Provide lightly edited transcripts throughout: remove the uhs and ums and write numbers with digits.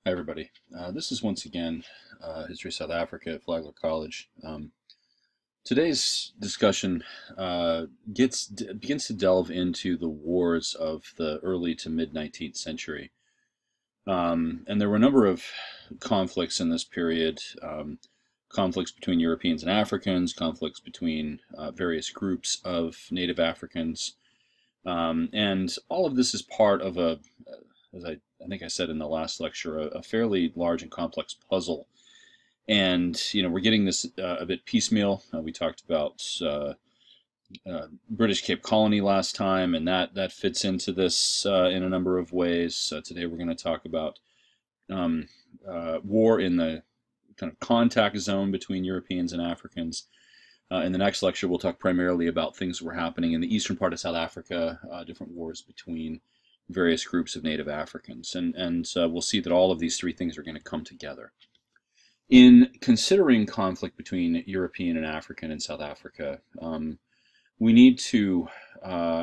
Hi everybody. This is once again History of South Africa at Flagler College. Today's discussion begins to delve into the wars of the early to mid 19th century. And there were a number of conflicts in this period, conflicts between Europeans and Africans, conflicts between various groups of native Africans. And all of this is part of as I think I said in the last lecture, a fairly large and complex puzzle. And, we're getting this a bit piecemeal. We talked about British Cape Colony last time, and that fits into this in a number of ways. Today we're going to talk about war in the kind of contact zone between Europeans and Africans. In the next lecture, we'll talk primarily about things that were happening in the eastern part of South Africa, different wars between various groups of native Africans. And we'll see that all of these three things are going to come together. In considering conflict between European and African in South Africa, we need to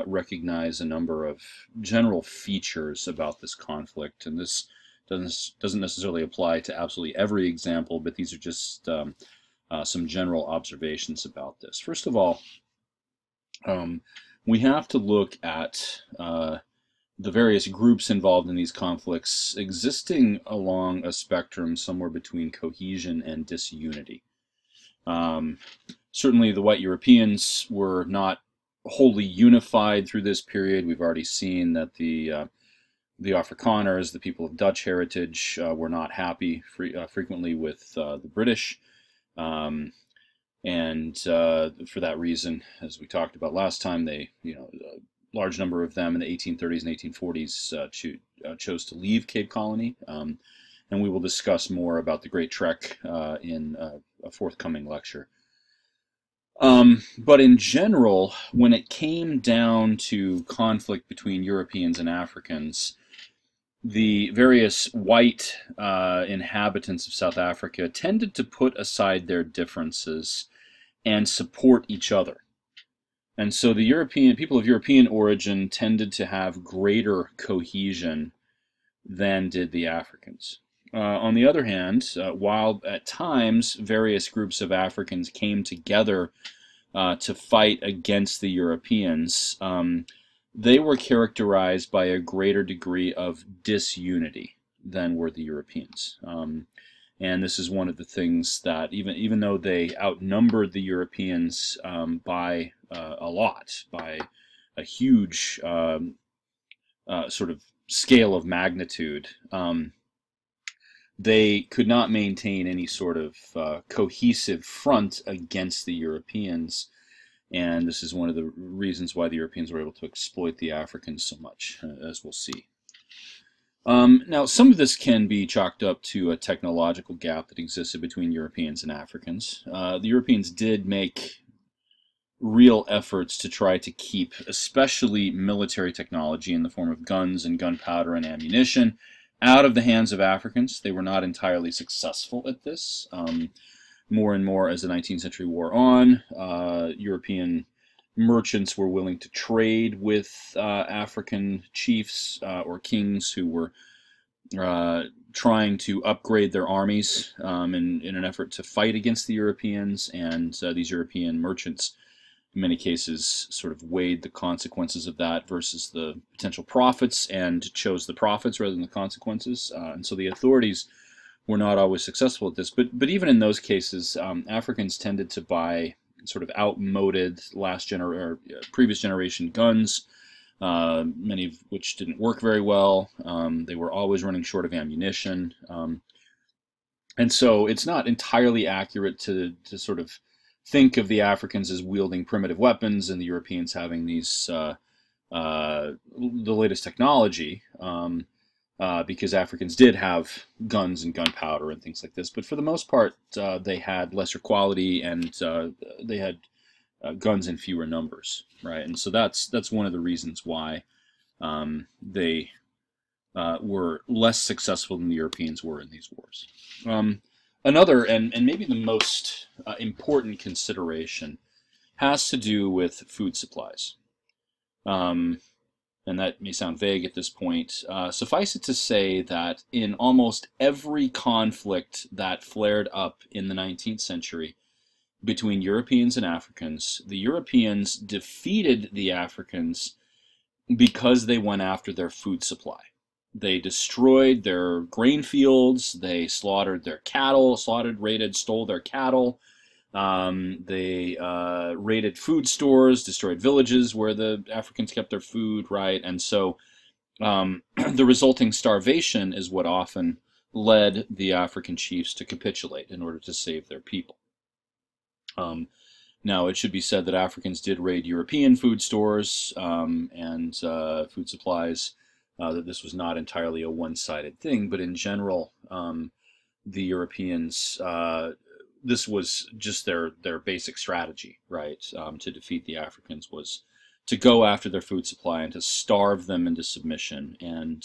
recognize a number of general features about this conflict. And this doesn't necessarily apply to absolutely every example, but these are just some general observations about this. First of all, we have to look at the various groups involved in these conflicts existing along a spectrum somewhere between cohesion and disunity. Certainly the white Europeans were not wholly unified through this period. We've already seen that the Afrikaners, the people of Dutch heritage, were not happy frequently with the British. And for that reason, as we talked about last time, they, a large number of them in the 1830s and 1840s chose to leave Cape Colony. And we will discuss more about the Great Trek in a forthcoming lecture. But in general, when it came down to conflict between Europeans and Africans, the various white inhabitants of South Africa tended to put aside their differences and support each other. And so the people of European origin tended to have greater cohesion than did the Africans. On the other hand, while at times various groups of Africans came together to fight against the Europeans, they were characterized by a greater degree of disunity than were the Europeans. And this is one of the things that, even though they outnumbered the Europeans by a lot, by a huge sort of scale of magnitude, they could not maintain any sort of cohesive front against the Europeans. And this is one of the reasons why the Europeans were able to exploit the Africans so much, as we'll see. Now, some of this can be chalked up to a technological gap that existed between Europeans and Africans. The Europeans did make real efforts to try to keep especially military technology in the form of guns and gunpowder and ammunition out of the hands of Africans. They were not entirely successful at this. More and more as the 19th century wore on, European merchants were willing to trade with African chiefs or kings who were trying to upgrade their armies in an effort to fight against the Europeans. And these European merchants, in many cases, sort of weighed the consequences of that versus the potential profits and chose the profits rather than the consequences. And so the authorities were not always successful at this. But even in those cases, Africans tended to buy sort of outmoded previous generation guns, many of which didn't work very well. They were always running short of ammunition. And so it's not entirely accurate to sort of think of the Africans as wielding primitive weapons and the Europeans having these the latest technology, because Africans did have guns and gunpowder and things like this. But for the most part, they had lesser quality and they had guns in fewer numbers, right? And so that's one of the reasons why they were less successful than the Europeans were in these wars. Another, and maybe the most important consideration, has to do with food supplies. And and that may sound vague at this point. Suffice it to say that in almost every conflict that flared up in the 19th century between Europeans and Africans, the Europeans defeated the Africans because they went after their food supply. They destroyed their grain fields, they slaughtered their cattle, raided, stole their cattle. They raided food stores, destroyed villages where the Africans kept their food, right? And so the resulting starvation is what often led the African chiefs to capitulate in order to save their people. Now, it should be said that Africans did raid European food stores and food supplies, that this was not entirely a one-sided thing, but in general, the Europeans, this was just their basic strategy, right, to defeat the Africans, was to go after their food supply and to starve them into submission. And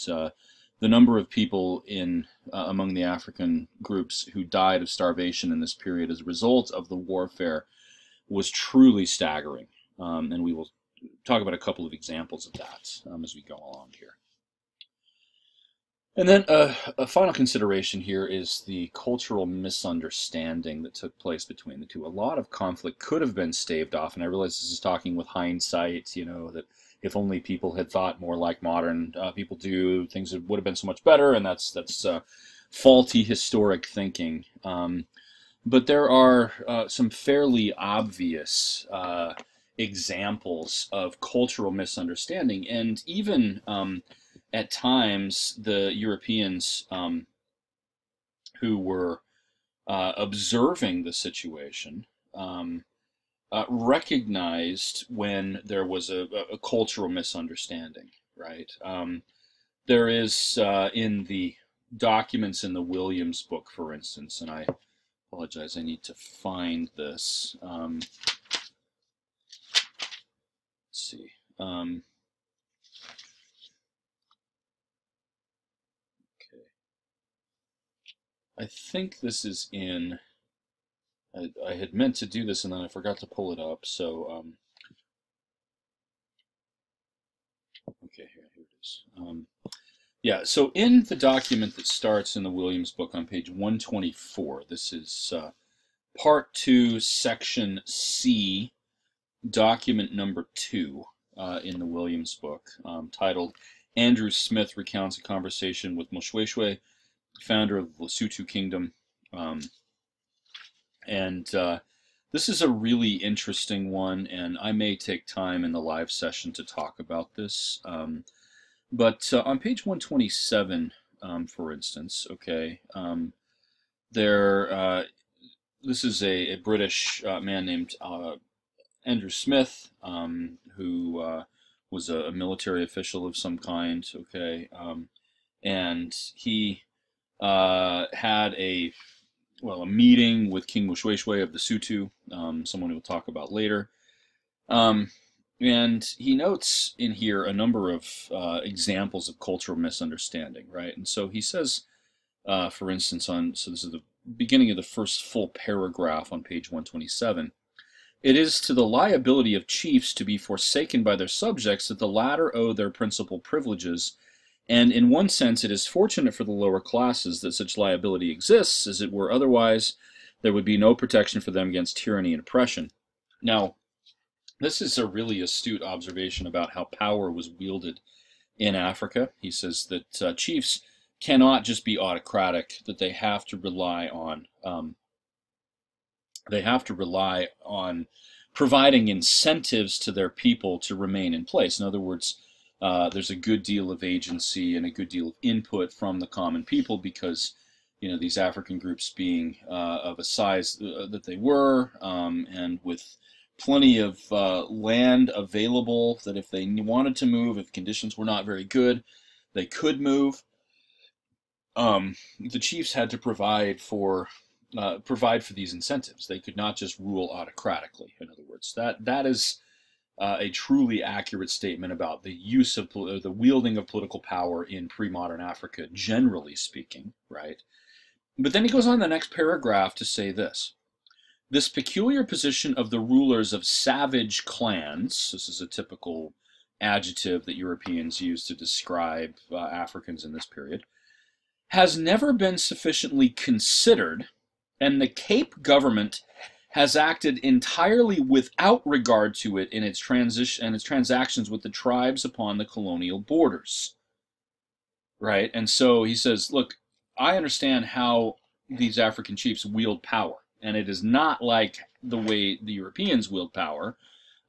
the number of people among the African groups who died of starvation in this period as a result of the warfare was truly staggering. And we will talk about a couple of examples of that as we go along here. And then a final consideration here is the cultural misunderstanding that took place between the two. A lot of conflict could have been staved off, and I realize this is talking with hindsight, you know, that if only people had thought more like modern people do, things would have been so much better, and that's faulty historic thinking. But there are some fairly obvious examples of cultural misunderstanding, and even at times the Europeans who were observing the situation recognized when there was a cultural misunderstanding, right? There is in the documents in the Williams book, for instance, and I apologize, I need to find this. Let's see. Okay. I think this is in, I had meant to do this and then I forgot to pull it up, so, okay, here it is. Yeah, so in the document that starts in the Williams book on page 124, this is Part 2, Section C, document number 2 in the Williams book, titled Andrew Smith Recounts a Conversation with Moshoeshoe, founder of the Lesotho Kingdom. This is a really interesting one, and I may take time in the live session to talk about this. But on page 127, for instance, okay, this is a British man named Andrew Smith, who was a military official of some kind, okay, and he had a meeting with King Moshoeshoe of the Sotho, someone we'll talk about later. And he notes in here a number of examples of cultural misunderstanding, right? And so he says, for instance, so this is the beginning of the first full paragraph on page 127, "It is to the liability of chiefs to be forsaken by their subjects that the latter owe their principal privileges, and in one sense it is fortunate for the lower classes that such liability exists, as it were otherwise there would be no protection for them against tyranny and oppression." Now, this is a really astute observation about how power was wielded in Africa. He says that chiefs cannot just be autocratic; that they have to rely on providing incentives to their people to remain in place. In other words, there's a good deal of agency and a good deal of input from the common people because, you know, these African groups being of a size that they were, and with plenty of land available, that if they wanted to move, if conditions were not very good, they could move. The chiefs had to provide for these incentives. They could not just rule autocratically. In other words, that is a truly accurate statement about the use of the wielding of political power in pre-modern Africa, generally speaking, right? But then he goes on in the next paragraph to say this: "This peculiar position of the rulers of savage clans," this is a typical adjective that Europeans used to describe Africans in this period, has never been sufficiently considered, and the Cape government has acted entirely without regard to it in its transition and its transactions with the tribes upon the colonial borders. Right? And so he says, look, I understand how these African chiefs wield power, and it is not like the way the Europeans wield power.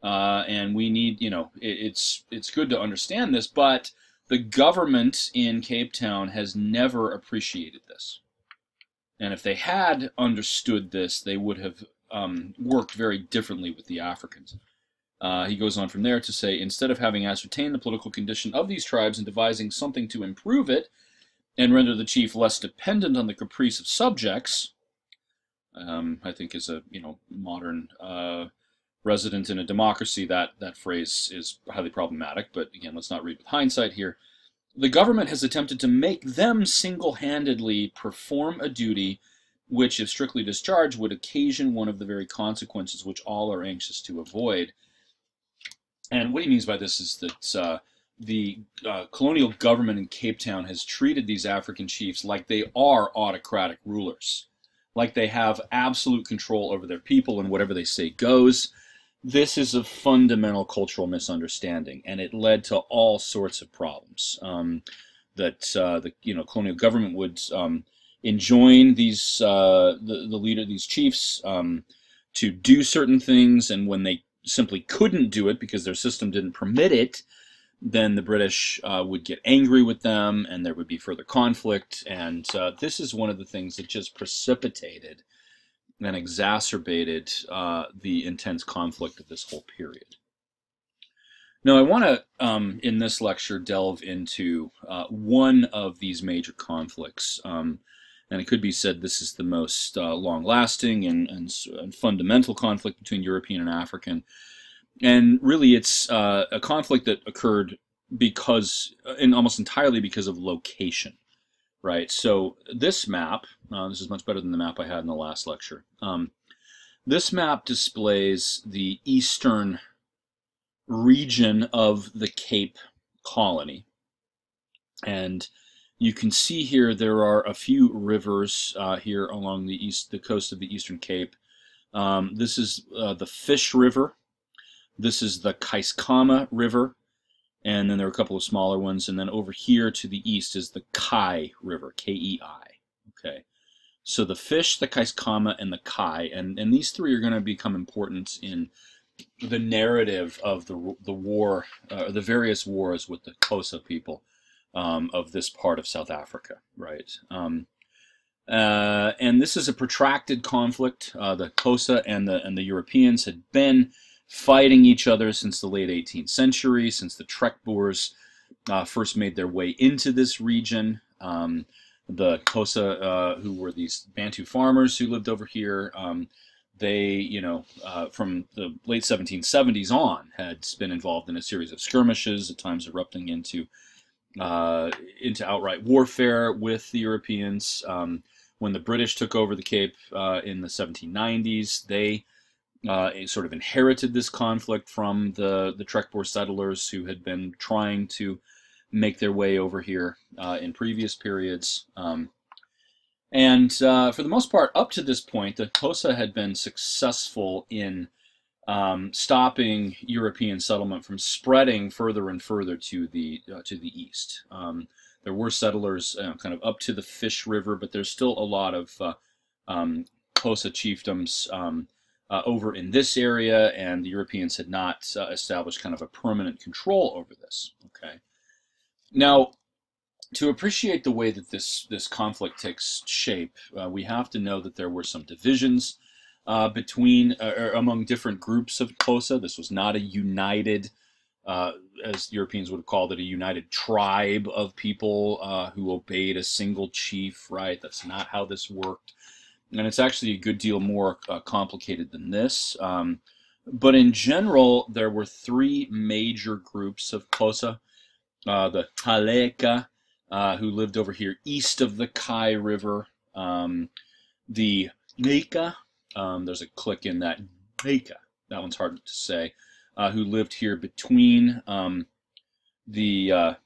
And we need, it's good to understand this, but the government in Cape Town has never appreciated this. And if they had understood this, they would have worked very differently with the Africans. He goes on from there to say, instead of having ascertained the political condition of these tribes and devising something to improve it and render the chief less dependent on the caprice of subjects, I think is a modern resident in a democracy, that phrase is highly problematic, but again, let's not read with hindsight here. The government has attempted to make them single-handedly perform a duty which, if strictly discharged, would occasion one of the very consequences which all are anxious to avoid. And what he means by this is that the colonial government in Cape Town has treated these African chiefs like they are autocratic rulers, like they have absolute control over their people and whatever they say goes. This is a fundamental cultural misunderstanding, and it led to all sorts of problems. That the colonial government would enjoin these these chiefs to do certain things, and when they simply couldn't do it because their system didn't permit it, then the British would get angry with them, and there would be further conflict. And this is one of the things that just precipitated and exacerbated the intense conflict of this whole period. Now, I want to, in this lecture, delve into one of these major conflicts. And it could be said this is the most long-lasting and fundamental conflict between European and African. And really, it's a conflict that occurred and almost entirely because of location. Right, so this map, this is much better than the map I had in the last lecture. This map displays the eastern region of the Cape Colony. And you can see here there are a few rivers here along the coast of the Eastern Cape. This is the Fish River. This is the Keiskamma River. And then there are a couple of smaller ones. And then over here to the east is the Kai River, K-E-I. Okay. So the Fish, the Keiskamma, and the Kai. And these three are going to become important in the narrative of the war, the various wars with the Xhosa people of this part of South Africa, right? And this is a protracted conflict. The Xhosa and the Europeans had been fighting each other since the late 18th century, since the Trek Boers first made their way into this region. The Xhosa, who were these Bantu farmers who lived over here, they, from the late 1770s on, had been involved in a series of skirmishes, at times erupting into outright warfare with the Europeans. When the British took over the Cape in the 1790s, they sort of inherited this conflict from the Trek Boer settlers who had been trying to make their way over here in previous periods. And for the most part, up to this point, the Xhosa had been successful in stopping European settlement from spreading further and further to the east. There were settlers kind of up to the Fish River, but there's still a lot of Xhosa chiefdoms over in this area, and the Europeans had not established kind of a permanent control over this. Okay. Now, to appreciate the way that this conflict takes shape, we have to know that there were some divisions among different groups of Xhosa. This was not a united, as Europeans would have called it, a united tribe of people who obeyed a single chief, right? That's not how this worked. And it's actually a good deal more complicated than this. But in general, there were three major groups of Xhosa. The Taleka, who lived over here east of the Kai River. The Nika, there's a click in that, Nika, that one's hard to say, who lived here between between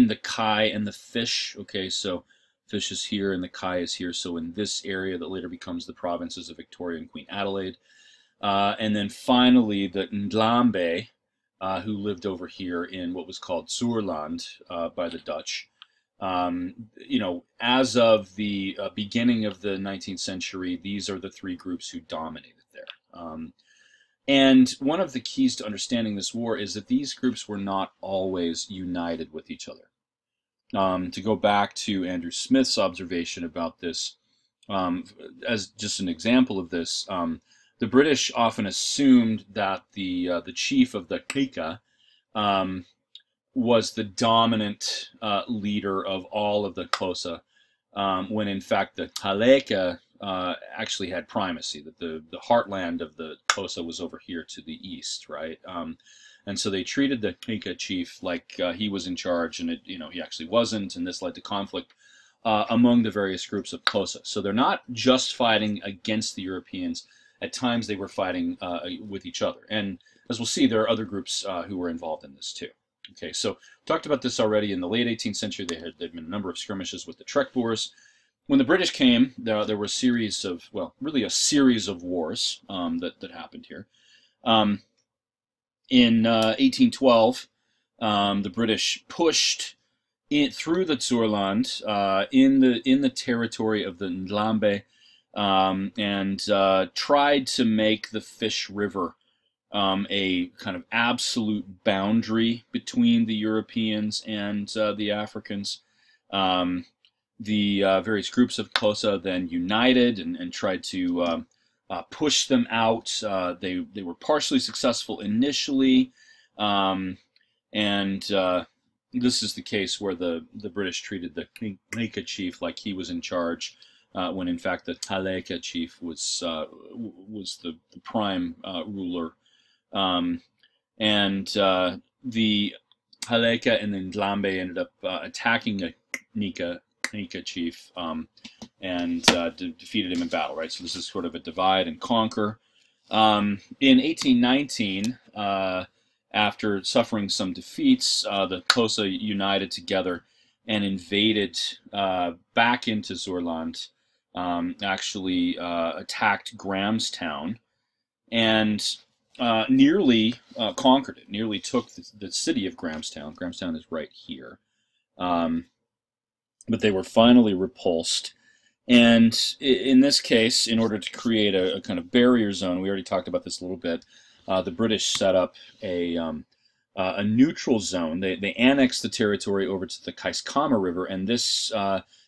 the Kai and the Fish. Okay, so Fish is here and the Kai is here. So in this area that later becomes the provinces of Victoria and Queen Adelaide. And then finally the Ndlambe, who lived over here in what was called Zuurland by the Dutch. As of the beginning of the 19th century, these are the three groups who dominated there. And one of the keys to understanding this war is that these groups were not always united with each other. To go back to Andrew Smith's observation about this, as just an example of this, the British often assumed that the chief of the Klika was the dominant leader of all of the Xhosa, when in fact the Xhosa actually had primacy, that the heartland of the Xhosa was over here to the east, right? And so they treated the Klika chief like he was in charge, and he actually wasn't, and this led to conflict among the various groups of Xhosa. So they're not just fighting against the Europeans. At times they were fighting with each other. And as we'll see, there are other groups who were involved in this too. Okay, so talked about this already. In the late 18th century, there'd been a number of skirmishes with the Trek Boers. When the British came, there were a series of, really a series of wars that happened here. In 1812, the British pushed through the Zuurland in the territory of the Ndlambe, and tried to make the Fish River a kind of absolute boundary between the Europeans and the Africans. The various groups of Xhosa then united and tried to push them out. They were partially successful initially, and this is the case where the British treated the Klika chief like he was in charge, when in fact the Xhosa chief was the prime ruler. And the Xhosa and then Ndlambe ended up attacking the Klika chief and defeated him in battle, right? So this is sort of a divide and conquer. In 1819, after suffering some defeats, the Xhosa united together and invaded back into Zuurland, actually attacked Grahamstown, and nearly conquered it, nearly took the city of Grahamstown. Grahamstown is right here. But they were finally repulsed. And in this case, in order to create a kind of barrier zone, we already talked about this a little bit, the British set up a neutral zone. They annexed the territory over to the Keiskamma River, and this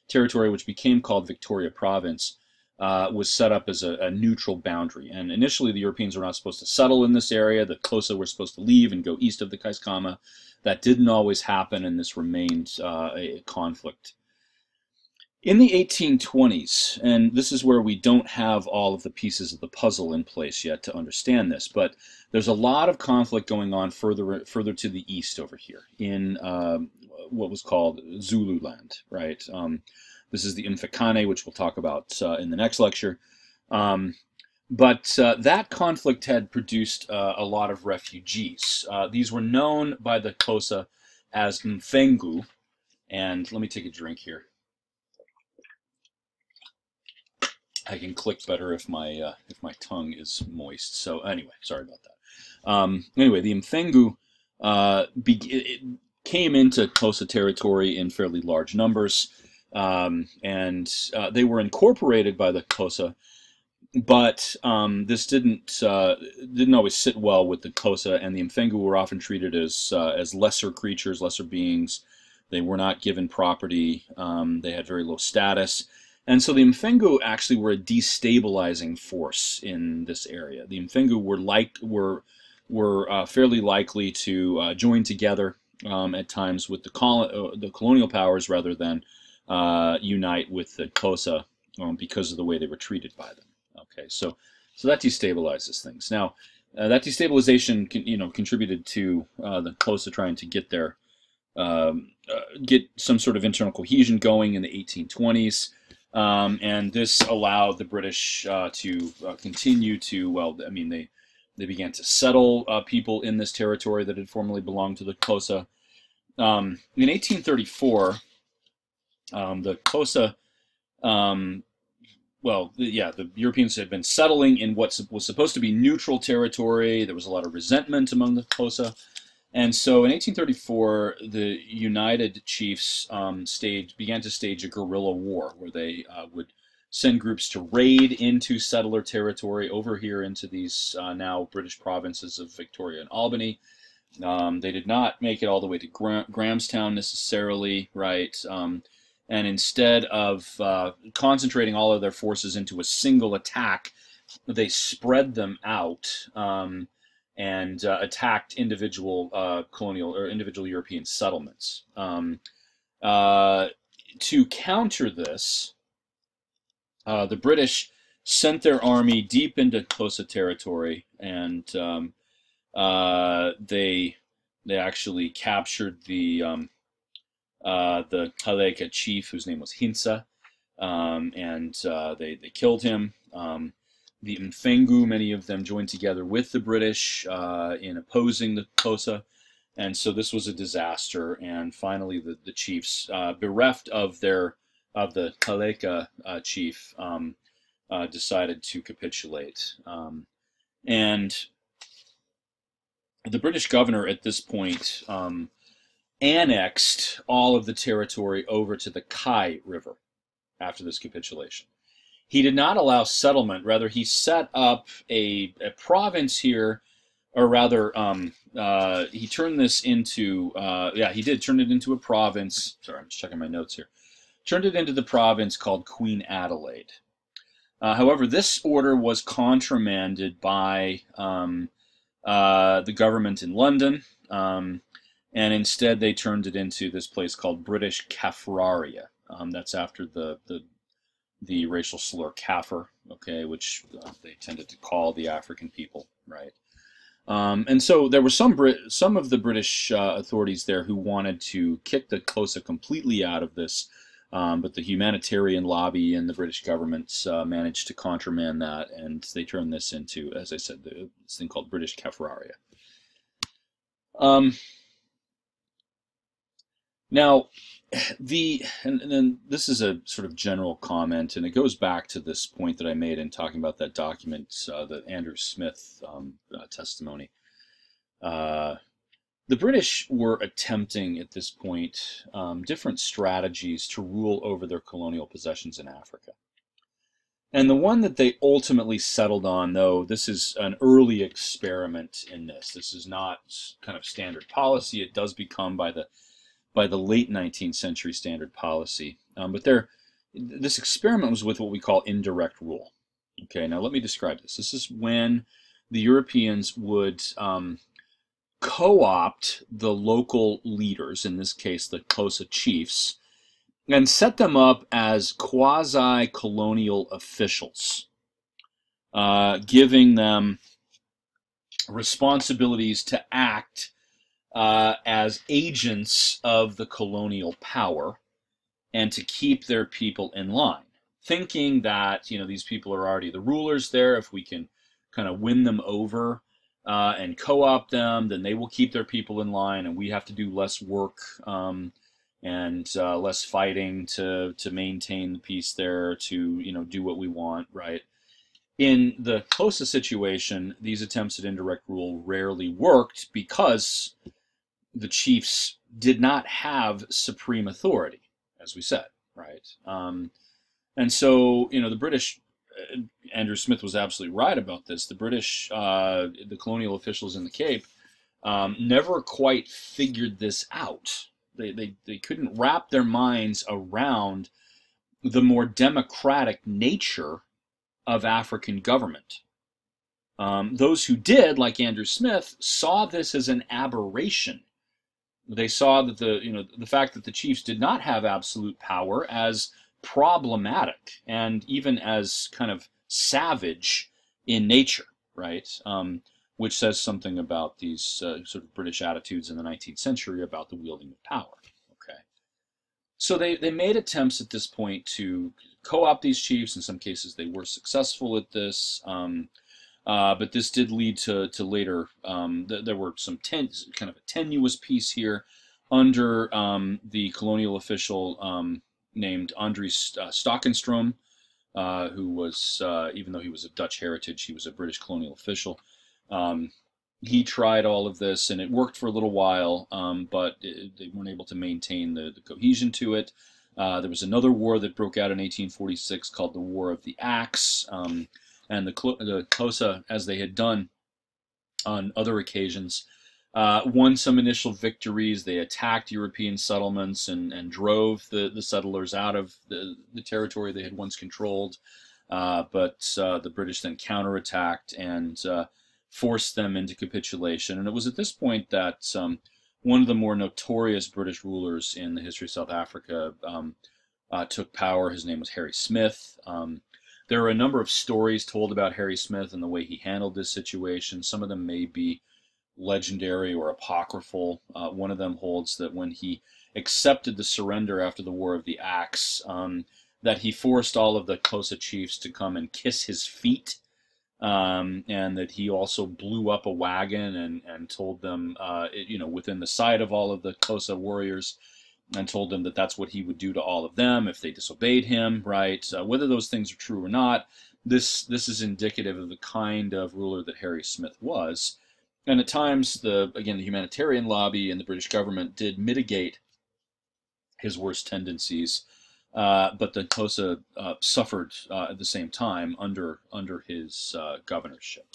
territory, which became called Victoria Province, was set up as a neutral boundary. And initially the Europeans were not supposed to settle in this area. The Xhosa were supposed to leave and go east of the Keiskamma. That didn't always happen, and this remained a conflict. In the 1820s, and this is where we don't have all of the pieces of the puzzle in place yet to understand this, but there's a lot of conflict going on further to the east over here in what was called Zululand, right? This is the Mfecane, which we'll talk about in the next lecture. But that conflict had produced a lot of refugees. These were known by the Xhosa as Mfengu. And let me take a drink here. I can click better if my tongue is moist. So anyway, sorry about that. Anyway, the Mfengu came into Xhosa territory in fairly large numbers. And they were incorporated by the Xhosa, but this didn't always sit well with the Xhosa, and the Mfengu were often treated as lesser creatures, lesser beings. They were not given property. They had very low status, and so the Mfengu actually were a destabilizing force in this area. The Mfengu were fairly likely to join together at times with the colonial powers rather than unite with the Xhosa because of the way they were treated by them. Okay, so that destabilizes things. Now, that destabilization contributed to the Xhosa trying to get some sort of internal cohesion going in the 1820s, and this allowed the British to continue to, They began to settle people in this territory that had formerly belonged to the Xhosa. In 1834, the Xhosa, the Europeans had been settling in what was supposed to be neutral territory. There was a lot of resentment among the Xhosa. And so in 1834, the United Chiefs began to stage a guerrilla war where they would send groups to raid into settler territory over here into these now British provinces of Victoria and Albany. They did not make it all the way to Grahamstown necessarily, right? And instead of concentrating all of their forces into a single attack, they spread them out and attacked individual colonial or individual European settlements. To counter this, the British sent their army deep into Xhosa territory, and they actually captured the Kaleka chief, whose name was Xhosa, and they killed him. The Mfengu, many of them joined together with the British in opposing the Xhosa, and so this was a disaster. And finally, the chiefs, bereft of the Kaleka chief, decided to capitulate. And the British governor at this point annexed all of the territory over to the Kai River after this capitulation. He did not allow settlement. Rather, he set up a province here, or rather, he turned this into, he did turn it into a province. Sorry, I'm just checking my notes here. Turned it into the province called Queen Adelaide. However, this order was contramanded by the government in London, and instead they turned it into this place called British Kaffraria. That's after the racial slur Kaffir, okay, which they tended to call the African people, right? And so there were some of the British authorities there who wanted to kick the Xhosa completely out of this, but the humanitarian lobby and the British government managed to contramand that, and they turned this into, as I said, this thing called British Kaffraria. Now, and then this is a sort of general comment, and it goes back to this point that I made in talking about that document, the Andrew Smith testimony. The British were attempting at this point different strategies to rule over their colonial possessions in Africa. And the one that they ultimately settled on, though, this is an early experiment in this. This is not kind of standard policy. It does become by the late 19th century standard policy. But this experiment was with what we call indirect rule. Okay, now let me describe this. This is when the Europeans would co-opt the local leaders, in this case the Xhosa chiefs, and set them up as quasi-colonial officials, giving them responsibilities to act as agents of the colonial power and to keep their people in line, thinking that these people are already the rulers there. If we can kind of win them over and co-opt them, then they will keep their people in line, and we have to do less work and less fighting to maintain the peace there, to do what we want, right? In the Xhosa situation, these attempts at indirect rule rarely worked because the chiefs did not have supreme authority, as we said, right? And so, the British, Andrew Smith was absolutely right about this. The British, the colonial officials in the Cape, never quite figured this out. They couldn't wrap their minds around the more democratic nature of African government. Those who did, like Andrew Smith, saw this as an aberration. They saw that the fact that the chiefs did not have absolute power as problematic and even as kind of savage in nature, right? Which says something about these sort of British attitudes in the 19th century about the wielding of power. Okay, so they made attempts at this point to co-opt these chiefs. In some cases, they were successful at this. But this did lead to later. There were some kind of a tenuous peace here under the colonial official named Andries Stockenstrom, who was, even though he was of Dutch heritage, he was a British colonial official. He tried all of this, and it worked for a little while, but they weren't able to maintain the cohesion to it. There was another war that broke out in 1846 called the War of the Axe, and the Xhosa, as they had done on other occasions, won some initial victories. They attacked European settlements and drove the settlers out of the territory they had once controlled. But the British then counterattacked and forced them into capitulation. And it was at this point that one of the more notorious British rulers in the history of South Africa took power. His name was Harry Smith. There are a number of stories told about Harry Smith and the way he handled this situation. Some of them may be legendary or apocryphal. One of them holds that when he accepted the surrender after the War of the Axe, that he forced all of the Xhosa chiefs to come and kiss his feet, and that he also blew up a wagon and told them, within the sight of all of the Xhosa warriors, and told them that that's what he would do to all of them if they disobeyed him, right? Whether those things are true or not, this is indicative of the kind of ruler that Harry Smith was. And at times, the humanitarian lobby and the British government did mitigate his worst tendencies, but the Xhosa suffered at the same time under his governorship.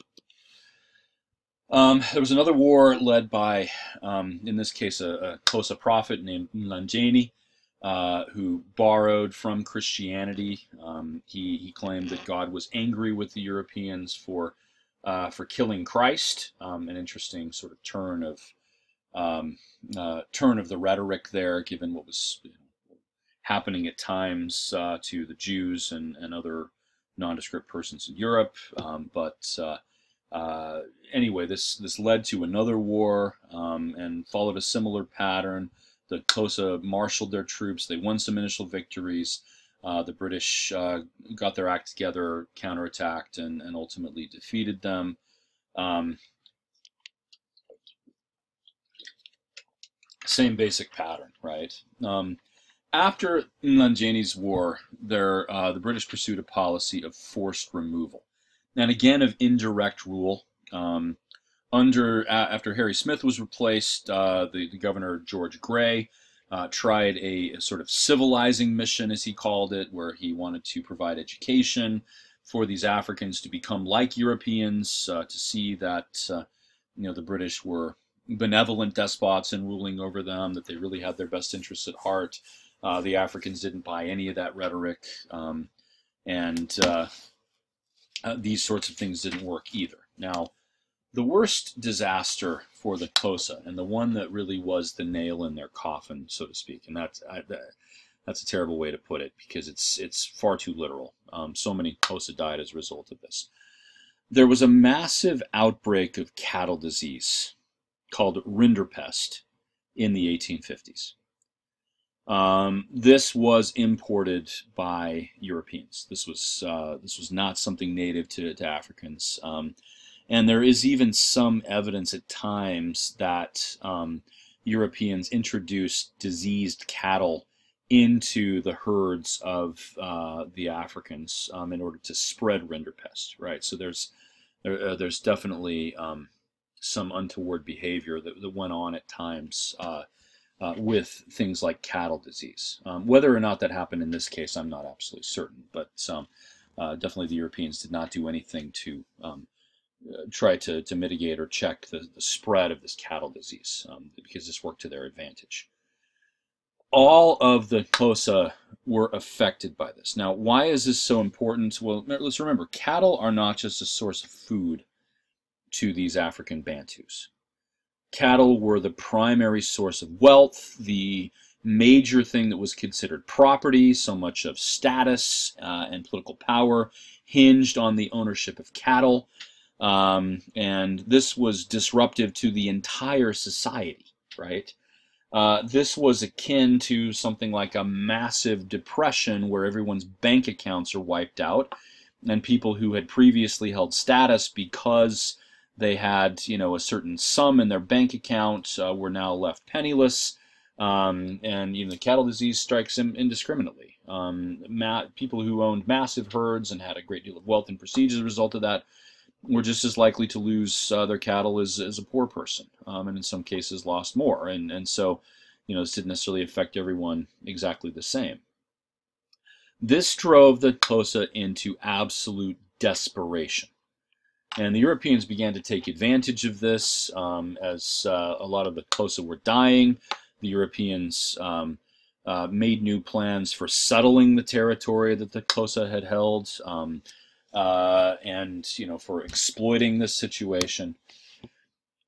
There was another war led by, in this case, a Xhosa prophet named Mlanjeni, who borrowed from Christianity. He claimed that God was angry with the Europeans for killing Christ. An interesting sort of turn of the rhetoric there, given what was happening at times to the Jews and other nondescript persons in Europe. Anyway, this led to another war and followed a similar pattern. The Xhosa marshaled their troops. They won some initial victories. The British got their act together, counterattacked, and ultimately defeated them. Same basic pattern, right? After Mlanjeni's war, the British pursued a policy of forced removal, and again of indirect rule. After Harry Smith was replaced, the governor George Grey tried a sort of civilizing mission, as he called it, where he wanted to provide education for these Africans to become like Europeans, to see that the British were benevolent despots in ruling over them, that they really had their best interests at heart. The Africans didn't buy any of that rhetoric, and these sorts of things didn't work either. Now, the worst disaster for the Xhosa, and the one that really was the nail in their coffin, so to speak, and that's a terrible way to put it, because it's far too literal. So many Xhosa died as a result of this. There was a massive outbreak of cattle disease called rinderpest in the 1850s. This was imported by Europeans. This was not something native to Africans. And there is even some evidence at times that Europeans introduced diseased cattle into the herds of the Africans in order to spread rinderpest, right? So there's definitely some untoward behavior that went on at times with things like cattle disease. Whether or not that happened in this case, I'm not absolutely certain, but definitely the Europeans did not do anything to try to mitigate or check the spread of this cattle disease, because this worked to their advantage. All of the Xhosa were affected by this. Now, why is this so important? Well, let's remember, cattle are not just a source of food to these African Bantus. Cattle were the primary source of wealth, the major thing that was considered property. So much of status and political power hinged on the ownership of cattle. And this was disruptive to the entire society, right? This was akin to something like a massive depression where everyone's bank accounts are wiped out, and people who had previously held status because they had, a certain sum in their bank account were now left penniless. And the cattle disease strikes them indiscriminately. People who owned massive herds and had a great deal of wealth and prestige as a result of that were just as likely to lose their cattle as a poor person, and in some cases lost more. And so, this didn't necessarily affect everyone exactly the same. This drove the Xhosa into absolute desperation. And the Europeans began to take advantage of this as a lot of the Xhosa were dying. The Europeans made new plans for settling the territory that the Xhosa had held, and for exploiting this situation.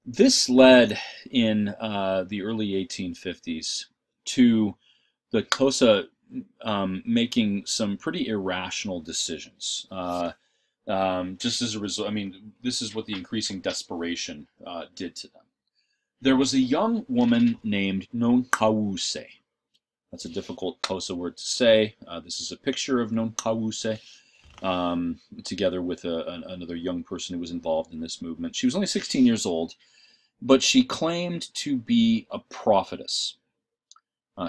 This led in the early 1850s to the Xhosa making some pretty irrational decisions. Just as a result, this is what the increasing desperation did to them. There was a young woman named Nonqawuse. That's a difficult Xhosa word to say. This is a picture of Nonqawuse, together with another young person who was involved in this movement. She was only 16 years old, but she claimed to be a prophetess.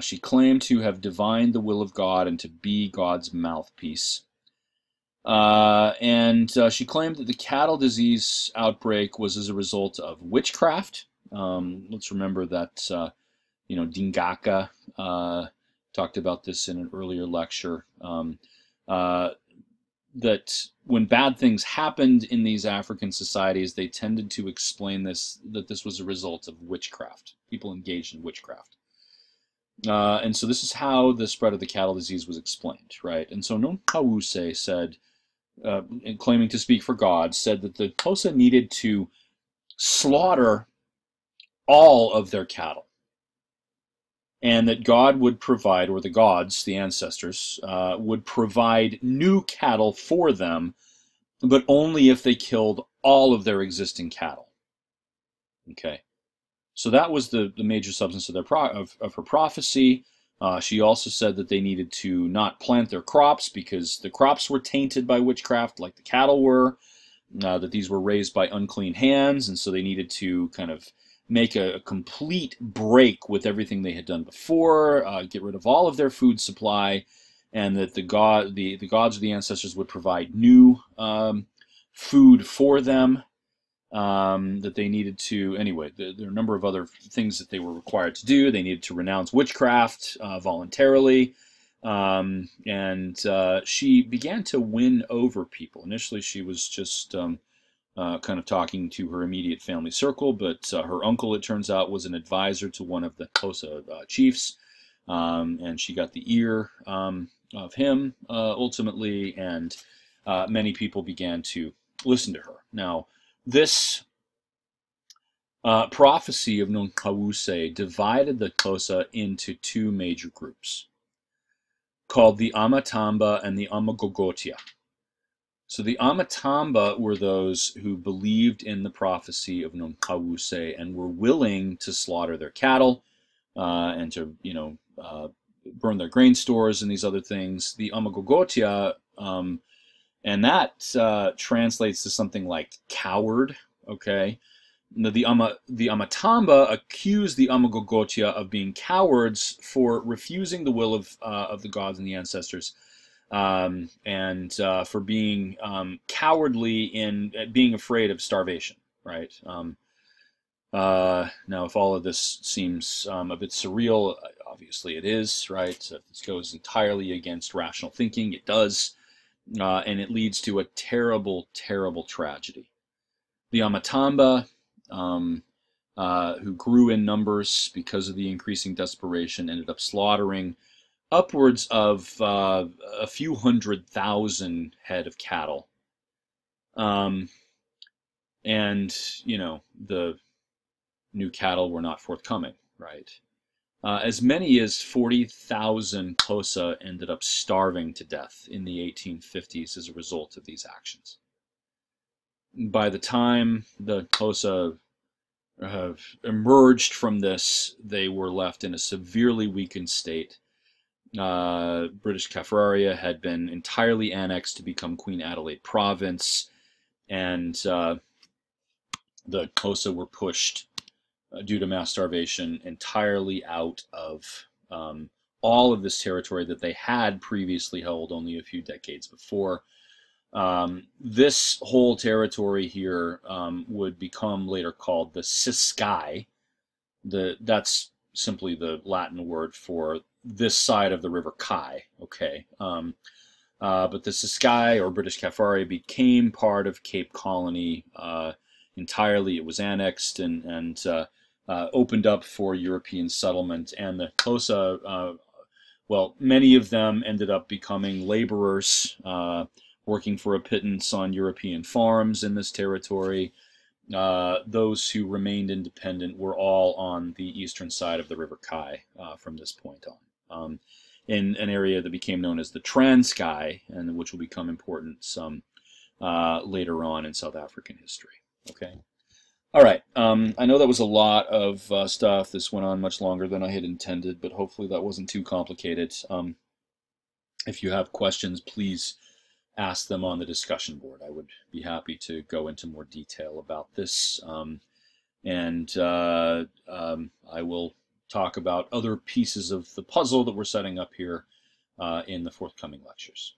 She claimed to have divined the will of God and to be God's mouthpiece. And she claimed that the cattle disease outbreak was as a result of witchcraft. Let's remember that, Dingaka talked about this in an earlier lecture, that when bad things happened in these African societies, they tended to explain that this was a result of witchcraft, people engaged in witchcraft. And so this is how the spread of the cattle disease was explained, right? And so Nonqawuse said, claiming to speak for God, said that the Xhosa needed to slaughter all of their cattle, and that God would provide, or the gods, the ancestors, would provide new cattle for them, but only if they killed all of their existing cattle. Okay, so that was the major substance of her prophecy. She also said that they needed to not plant their crops because the crops were tainted by witchcraft, like the cattle were. That these were raised by unclean hands, and so they needed to kind of make a complete break with everything they had done before, get rid of all of their food supply, and that the gods or the ancestors would provide new food for them. That they needed to, anyway, there are a number of other things that they were required to do. They needed to renounce witchcraft voluntarily. And she began to win over people. Initially, she was just kind of talking to her immediate family circle, but her uncle, it turns out, was an advisor to one of the Xhosa chiefs, and she got the ear of him ultimately, and many people began to listen to her. Now, this prophecy of Nonqawuse divided the Xhosa into two major groups, called the Amatamba and the Amagogotia. So the Amatamba were those who believed in the prophecy of Nonqawuse and were willing to slaughter their cattle and to, burn their grain stores and these other things. The Amagogotia, and that translates to something like coward, okay? The Amatamba accused the Amagogotia of being cowards for refusing the will of the gods and the ancestors, and for being cowardly in being afraid of starvation, right? Now, if all of this seems a bit surreal, obviously it is, right? So if this goes entirely against rational thinking, it does, and it leads to a terrible, terrible tragedy. The Amatamba, who grew in numbers because of the increasing desperation, ended up slaughtering upwards of a few 100,000 head of cattle. And, the new cattle were not forthcoming, right? As many as 40,000 Xhosa ended up starving to death in the 1850s as a result of these actions. By the time the Xhosa have emerged from this, they were left in a severely weakened state. British Kaffraria had been entirely annexed to become Queen Adelaide Province, and the Xhosa were pushed due to mass starvation entirely out of all of this territory that they had previously held only a few decades before. This whole territory here would become later called the Ciskei. That's simply the Latin word for this side of the River Kai. Okay, but the Ciskei, or British Kaffraria, became part of Cape Colony entirely. It was annexed and opened up for European settlement, and the Xhosa, well, many of them ended up becoming laborers, working for a pittance on European farms in this territory. Those who remained independent were all on the eastern side of the River Kai from this point on, in an area that became known as the Transkei, and which will become important some later on in South African history. Okay. All right. I know that was a lot of stuff. This went on much longer than I had intended, but hopefully that wasn't too complicated. If you have questions, please ask them on the discussion board. I would be happy to go into more detail about this. And I will talk about other pieces of the puzzle that we're setting up here in the forthcoming lectures.